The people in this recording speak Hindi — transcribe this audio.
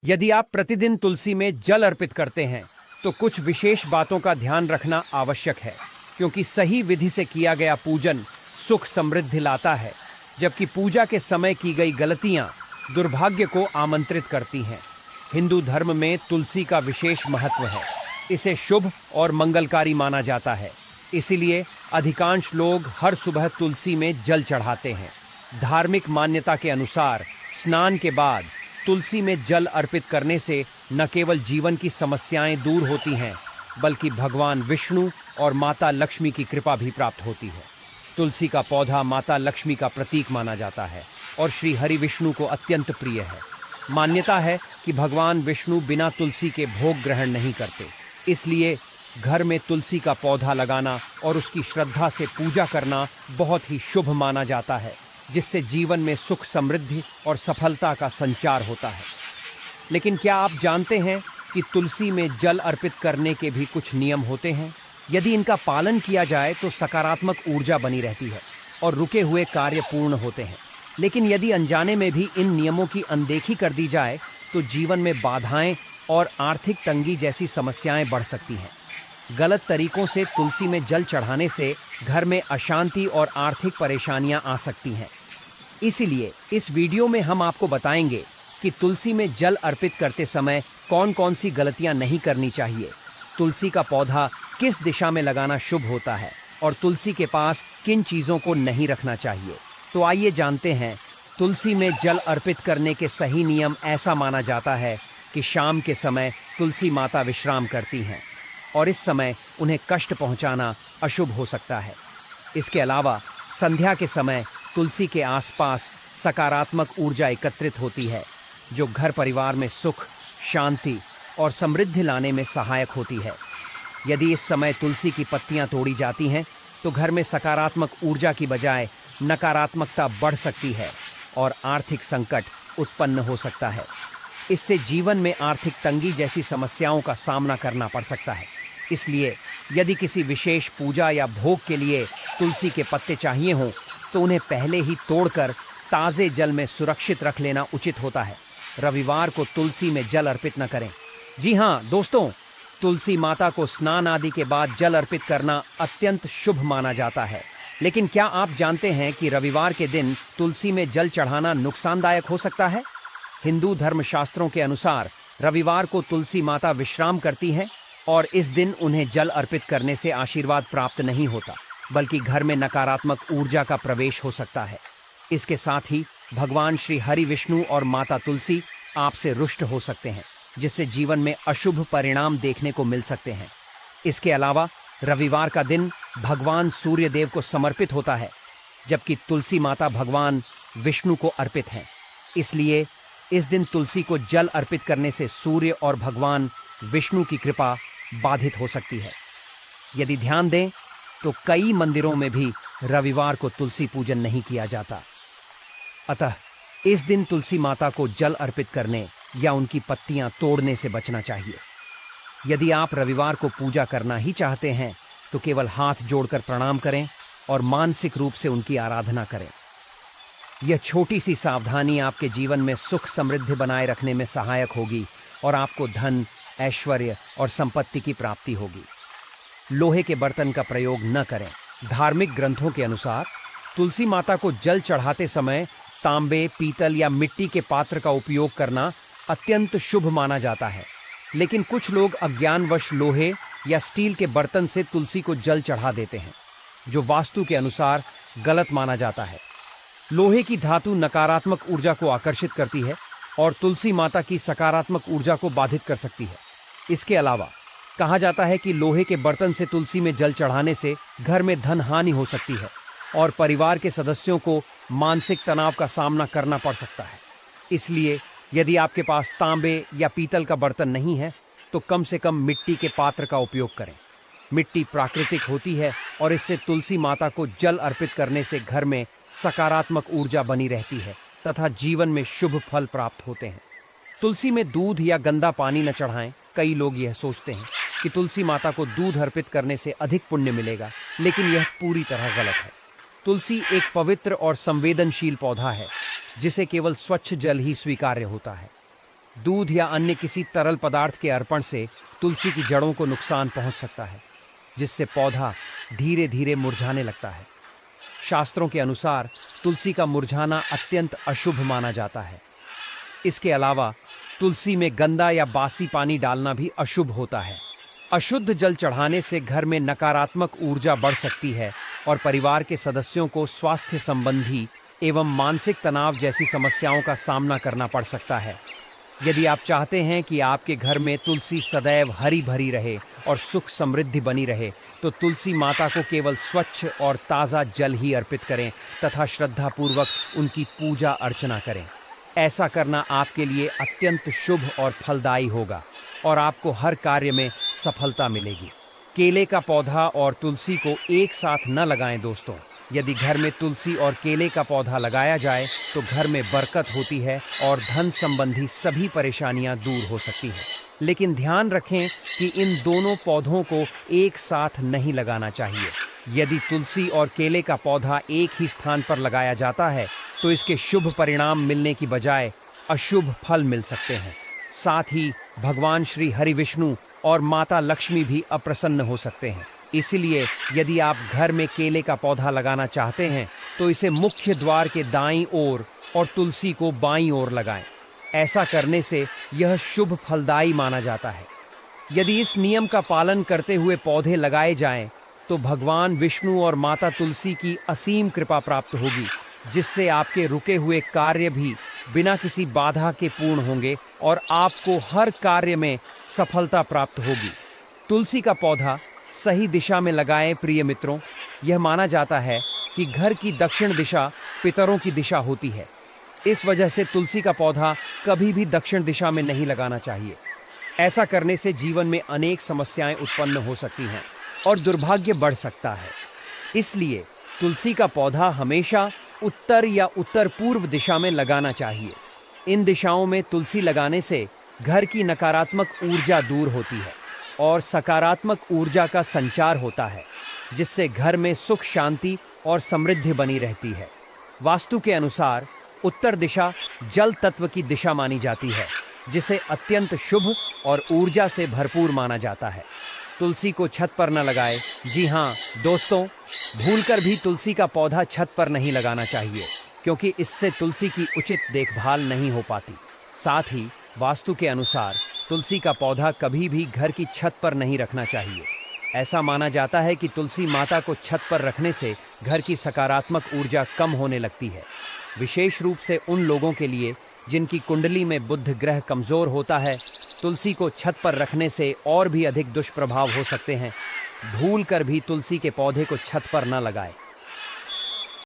यदि आप प्रतिदिन तुलसी में जल अर्पित करते हैं तो कुछ विशेष बातों का ध्यान रखना आवश्यक है, क्योंकि सही विधि से किया गया पूजन सुख समृद्धि लाता है, जबकि पूजा के समय की गई गलतियां दुर्भाग्य को आमंत्रित करती हैं। हिंदू धर्म में तुलसी का विशेष महत्व है। इसे शुभ और मंगलकारी माना जाता है, इसीलिए अधिकांश लोग हर सुबह तुलसी में जल चढ़ाते हैं। धार्मिक मान्यता के अनुसार स्नान के बाद तुलसी में जल अर्पित करने से न केवल जीवन की समस्याएं दूर होती हैं, बल्कि भगवान विष्णु और माता लक्ष्मी की कृपा भी प्राप्त होती है। तुलसी का पौधा माता लक्ष्मी का प्रतीक माना जाता है और श्री हरि विष्णु को अत्यंत प्रिय है। मान्यता है कि भगवान विष्णु बिना तुलसी के भोग ग्रहण नहीं करते, इसलिए घर में तुलसी का पौधा लगाना और उसकी श्रद्धा से पूजा करना बहुत ही शुभ माना जाता है, जिससे जीवन में सुख समृद्धि और सफलता का संचार होता है। लेकिन क्या आप जानते हैं कि तुलसी में जल अर्पित करने के भी कुछ नियम होते हैं? यदि इनका पालन किया जाए तो सकारात्मक ऊर्जा बनी रहती है और रुके हुए कार्य पूर्ण होते हैं। लेकिन यदि अनजाने में भी इन नियमों की अनदेखी कर दी जाए तो जीवन में बाधाएं और आर्थिक तंगी जैसी समस्याएं बढ़ सकती हैं। गलत तरीकों से तुलसी में जल चढ़ाने से घर में अशांति और आर्थिक परेशानियां आ सकती हैं। इसीलिए इस वीडियो में हम आपको बताएंगे कि तुलसी में जल अर्पित करते समय कौन कौन सी गलतियां नहीं करनी चाहिए, तुलसी का पौधा किस दिशा में लगाना शुभ होता है और तुलसी के पास किन चीज़ों को नहीं रखना चाहिए। तो आइए जानते हैं। तुलसी में जल अर्पित करने के सही नियम ऐसा माना जाता है कि शाम के समय तुलसी माता विश्राम करती हैं और इस समय उन्हें कष्ट पहुंचाना अशुभ हो सकता है। इसके अलावा संध्या के समय तुलसी के आसपास सकारात्मक ऊर्जा एकत्रित होती है, जो घर परिवार में सुख, शांति और समृद्धि लाने में सहायक होती है। यदि इस समय तुलसी की पत्तियां तोड़ी जाती हैं तो घर में सकारात्मक ऊर्जा की बजाय नकारात्मकता बढ़ सकती है और आर्थिक संकट उत्पन्न हो सकता है। इससे जीवन में आर्थिक तंगी जैसी समस्याओं का सामना करना पड़ सकता है। इसलिए यदि किसी विशेष पूजा या भोग के लिए तुलसी के पत्ते चाहिए हों तो उन्हें पहले ही तोड़कर ताज़े जल में सुरक्षित रख लेना उचित होता है। रविवार को तुलसी में जल अर्पित न करें। जी हाँ दोस्तों, तुलसी माता को स्नान आदि के बाद जल अर्पित करना अत्यंत शुभ माना जाता है। लेकिन क्या आप जानते हैं कि रविवार के दिन तुलसी में जल चढ़ाना नुकसानदायक हो सकता है? हिंदू धर्मशास्त्रों के अनुसार रविवार को तुलसी माता विश्राम करती हैं और इस दिन उन्हें जल अर्पित करने से आशीर्वाद प्राप्त नहीं होता, बल्कि घर में नकारात्मक ऊर्जा का प्रवेश हो सकता है। इसके साथ ही भगवान श्री हरि विष्णु और माता तुलसी आपसे रुष्ट हो सकते हैं, जिससे जीवन में अशुभ परिणाम देखने को मिल सकते हैं। इसके अलावा रविवार का दिन भगवान सूर्य देव को समर्पित होता है, जबकि तुलसी माता भगवान विष्णु को अर्पित हैं। इसलिए इस दिन तुलसी को जल अर्पित करने से सूर्य और भगवान विष्णु की कृपा बाधित हो सकती है। यदि ध्यान दें तो कई मंदिरों में भी रविवार को तुलसी पूजन नहीं किया जाता। अतः इस दिन तुलसी माता को जल अर्पित करने या उनकी पत्तियां तोड़ने से बचना चाहिए। यदि आप रविवार को पूजा करना ही चाहते हैं तो केवल हाथ जोड़कर प्रणाम करें और मानसिक रूप से उनकी आराधना करें। यह छोटी सी सावधानी आपके जीवन में सुख समृद्धि बनाए रखने में सहायक होगी और आपको धन, ऐश्वर्य और संपत्ति की प्राप्ति होगी। लोहे के बर्तन का प्रयोग न करें। धार्मिक ग्रंथों के अनुसार तुलसी माता को जल चढ़ाते समय तांबे, पीतल या मिट्टी के पात्र का उपयोग करना अत्यंत शुभ माना जाता है। लेकिन कुछ लोग अज्ञानवश लोहे या स्टील के बर्तन से तुलसी को जल चढ़ा देते हैं, जो वास्तु के अनुसार गलत माना जाता है। लोहे की धातु नकारात्मक ऊर्जा को आकर्षित करती है और तुलसी माता की सकारात्मक ऊर्जा को बाधित कर सकती है। इसके अलावा कहा जाता है कि लोहे के बर्तन से तुलसी में जल चढ़ाने से घर में धन हानि हो सकती है और परिवार के सदस्यों को मानसिक तनाव का सामना करना पड़ सकता है। इसलिए यदि आपके पास तांबे या पीतल का बर्तन नहीं है तो कम से कम मिट्टी के पात्र का उपयोग करें। मिट्टी प्राकृतिक होती है और इससे तुलसी माता को जल अर्पित करने से घर में सकारात्मक ऊर्जा बनी रहती है तथा जीवन में शुभ फल प्राप्त होते हैं। तुलसी में दूध या गंदा पानी न चढ़ाएं। कई लोग यह सोचते हैं कि तुलसी माता को दूध अर्पित करने से अधिक पुण्य मिलेगा, लेकिन यह पूरी तरह गलत है। तुलसी एक पवित्र और संवेदनशील पौधा है, जिसे केवल स्वच्छ जल ही स्वीकार्य होता है। दूध या अन्य किसी तरल पदार्थ के अर्पण से तुलसी की जड़ों को नुकसान पहुंच सकता है, जिससे पौधा धीरे धीरे मुरझाने लगता है। शास्त्रों के अनुसार तुलसी का मुरझाना अत्यंत अशुभ माना जाता है। इसके अलावा तुलसी में गंदा या बासी पानी डालना भी अशुभ होता है। अशुद्ध जल चढ़ाने से घर में नकारात्मक ऊर्जा बढ़ सकती है और परिवार के सदस्यों को स्वास्थ्य संबंधी एवं मानसिक तनाव जैसी समस्याओं का सामना करना पड़ सकता है। यदि आप चाहते हैं कि आपके घर में तुलसी सदैव हरी भरी रहे और सुख समृद्धि बनी रहे, तो तुलसी माता को केवल स्वच्छ और ताज़ा जल ही अर्पित करें तथा श्रद्धापूर्वक उनकी पूजा अर्चना करें। ऐसा करना आपके लिए अत्यंत शुभ और फलदायी होगा और आपको हर कार्य में सफलता मिलेगी। केले का पौधा और तुलसी को एक साथ न लगाएं दोस्तों। यदि घर में तुलसी और केले का पौधा लगाया जाए तो घर में बरकत होती है और धन संबंधी सभी परेशानियां दूर हो सकती हैं। लेकिन ध्यान रखें कि इन दोनों पौधों को एक साथ नहीं लगाना चाहिए। यदि तुलसी और केले का पौधा एक ही स्थान पर लगाया जाता है तो इसके शुभ परिणाम मिलने की बजाय अशुभ फल मिल सकते हैं। साथ ही भगवान श्री हरि विष्णु और माता लक्ष्मी भी अप्रसन्न हो सकते हैं। इसलिए यदि आप घर में केले का पौधा लगाना चाहते हैं तो इसे मुख्य द्वार के दाईं ओर और तुलसी को बाईं ओर लगाएं। ऐसा करने से यह शुभ फलदायी माना जाता है। यदि इस नियम का पालन करते हुए पौधे लगाए जाएं तो भगवान विष्णु और माता तुलसी की असीम कृपा प्राप्त होगी, जिससे आपके रुके हुए कार्य भी बिना किसी बाधा के पूर्ण होंगे और आपको हर कार्य में सफलता प्राप्त होगी। तुलसी का पौधा सही दिशा में लगाएं प्रिय मित्रों। यह माना जाता है कि घर की दक्षिण दिशा पितरों की दिशा होती है। इस वजह से तुलसी का पौधा कभी भी दक्षिण दिशा में नहीं लगाना चाहिए। ऐसा करने से जीवन में अनेक समस्याएं उत्पन्न हो सकती हैं और दुर्भाग्य बढ़ सकता है। इसलिए तुलसी का पौधा हमेशा उत्तर या उत्तर पूर्व दिशा में लगाना चाहिए। इन दिशाओं में तुलसी लगाने से घर की नकारात्मक ऊर्जा दूर होती है और सकारात्मक ऊर्जा का संचार होता है, जिससे घर में सुख शांति और समृद्धि बनी रहती है। वास्तु के अनुसार उत्तर दिशा जल तत्व की दिशा मानी जाती है, जिसे अत्यंत शुभ और ऊर्जा से भरपूर माना जाता है। तुलसी को छत पर न लगाएं। जी हाँ दोस्तों, भूलकर भी तुलसी का पौधा छत पर नहीं लगाना चाहिए, क्योंकि इससे तुलसी की उचित देखभाल नहीं हो पाती। साथ ही वास्तु के अनुसार तुलसी का पौधा कभी भी घर की छत पर नहीं रखना चाहिए। ऐसा माना जाता है कि तुलसी माता को छत पर रखने से घर की सकारात्मक ऊर्जा कम होने लगती है, विशेष रूप से उन लोगों के लिए जिनकी कुंडली में बुध ग्रह कमजोर होता है। तुलसी को छत पर रखने से और भी अधिक दुष्प्रभाव हो सकते हैं। भूल कर भी तुलसी के पौधे को छत पर न लगाएं।